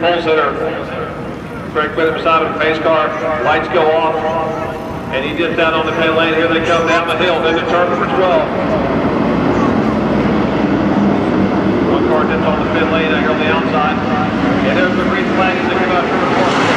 pulls that are correct with him side of the pace car, lights go off, and he dips out on the pit lane. Here they come down the hill, then to turn number 12. One car dips on the pit lane out here on the outside, and there's the green flag as they come out turn 4.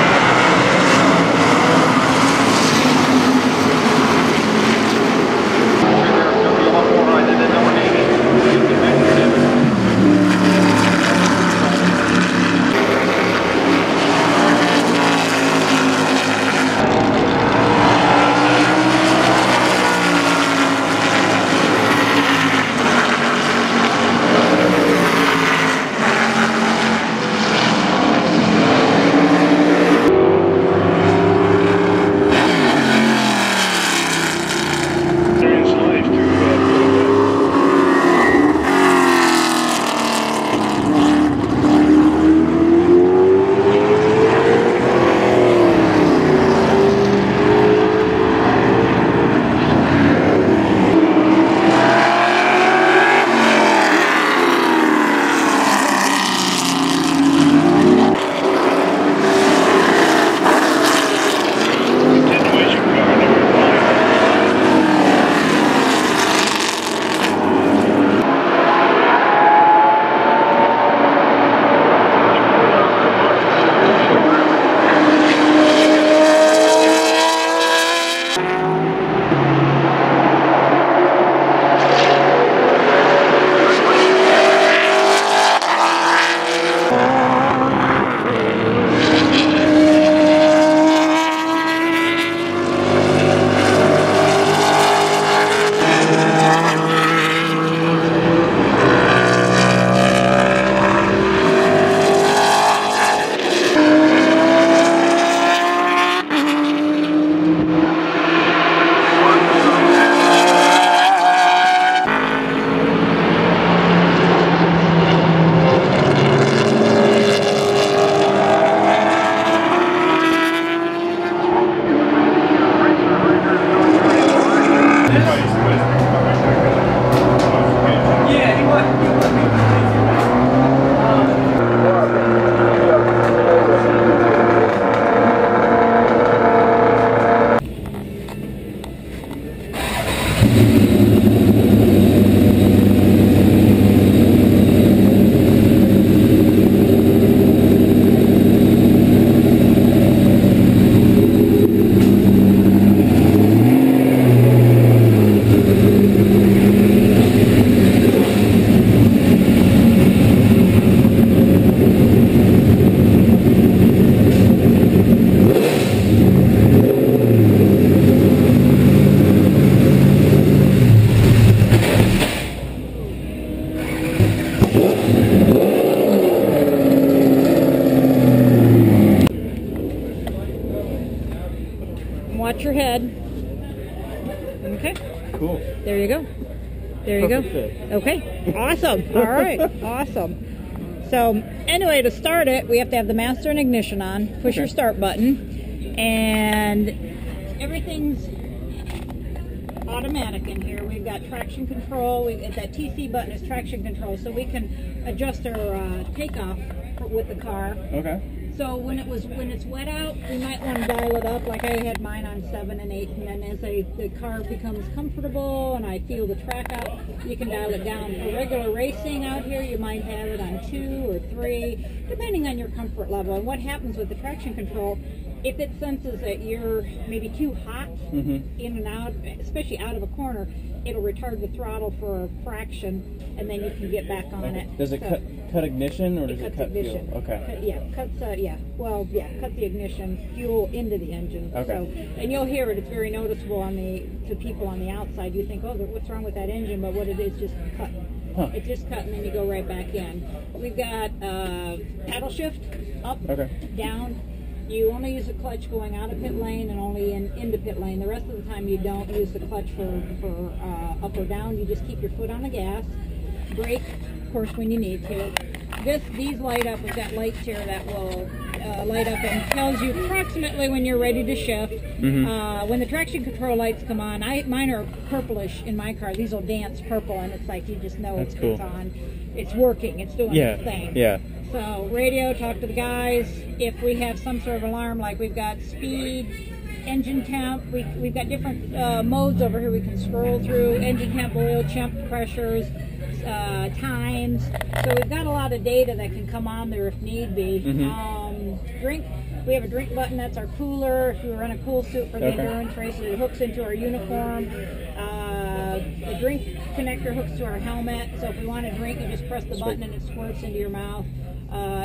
Watch your head. Okay. Cool. There you go. There you Perfect go. fit. Okay. Awesome. All right. Awesome. So anyway, to start it, we have to have the master and ignition on. Push your start button, and everything's automatic in here. We've got traction control. That TC button is traction control, so we can adjust our takeoff with the car. Okay. So when it's wet out, we might want to dial it up. Like I had mine on 7 and 8, and then as the car becomes comfortable and I feel the track out, you can dial it down. For regular racing out here, you might have it on 2 or 3, depending on your comfort level. And what happens with the traction control, if it senses that you're maybe too hot in and out, especially out of a corner, it'll retard the throttle for a fraction, and then you can get back on it. Does it cut ignition, or does it cut ignition. fuel? Okay. Cuts the ignition, fuel into the engine. Okay. So, and you'll hear it. It's very noticeable to people on the outside. You think, oh, what's wrong with that engine? But what it is, just cut. Huh. It's just cut, and then you go right back in. We've got paddle shift, up, down. You only use the clutch going out of pit lane and only into pit lane. The rest of the time you don't use the clutch for up or down. You just keep your foot on the gas. Brake, of course, when you need to. These light up. We've got lights here that will light up and tells you approximately when you're ready to shift. When the traction control lights come on, mine are purplish in my car. These will dance purple, and it's like you just know it's on. It's working. It's doing its thing. Yeah. So radio, talk to the guys. If we have some sort of alarm, like we've got speed, engine temp, we've got different modes over here we can scroll through. Engine temp, oil temp, pressures, times. So we've got a lot of data that can come on there if need be. Drink. We have a drink button. That's our cooler. If we run a cool suit for the endurance races, it hooks into our uniform. The drink connector hooks to our helmet. So if we want a drink, you just press the button and it squirts into your mouth.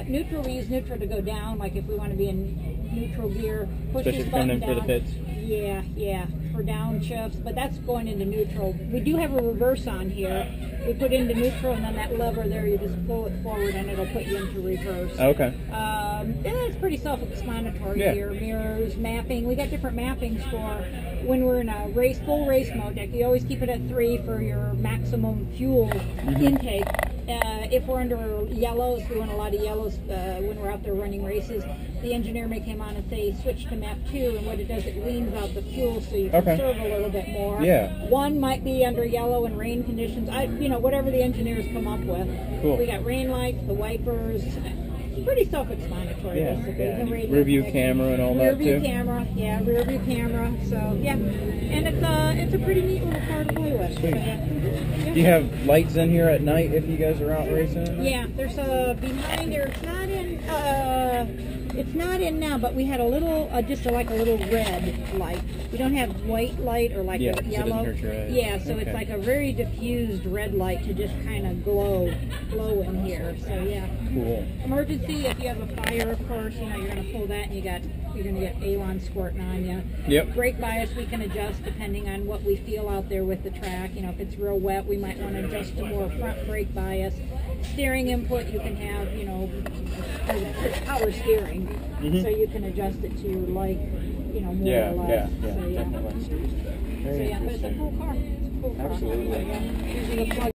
Neutral, we use neutral to go down. Like if we want to be in neutral gear, push this button down. For the pits. Yeah, for downshifts. But that's going into neutral. We do have a reverse on here. We put into neutral, and then that lever there, you just pull it forward, and it'll put you into reverse. Okay. And it's pretty self-explanatory here. Mirrors, mapping. We got different mappings for when we're in a race, full race mode. Like you always keep it at 3 for your maximum fuel intake. If we're under yellows, we run a lot of yellows when we're out there running races. The engineer may come on and say switch to map 2, and what it does, it leans out the fuel so you can serve a little bit more. 1 might be under yellow and rain conditions. Whatever the engineers come up with. Cool. We got rain lights, the wipers. Pretty self-explanatory. Rear view camera and all that too. Rear view camera, rear view camera. So and it's a pretty neat little car to play with. Do you have lights in here at night if you guys are out racing? Yeah, there's a behind there. It's not in now, but we had a little, like a little red light. We don't have white light or like a yellow. So it's like a very diffused red light to just kind of glow in here. So Cool. Emergency, if you have a fire, of course, you're going to pull that, and you're going to get ALMS squirting on you. Brake bias we can adjust depending on what we feel out there with the track. If it's real wet, we might want to adjust to more front brake bias. Steering input, you can have, it's power steering, so you can adjust it to like, more or less. Definitely. But it's a cool car. It's a cool car. Absolutely. Usually the plug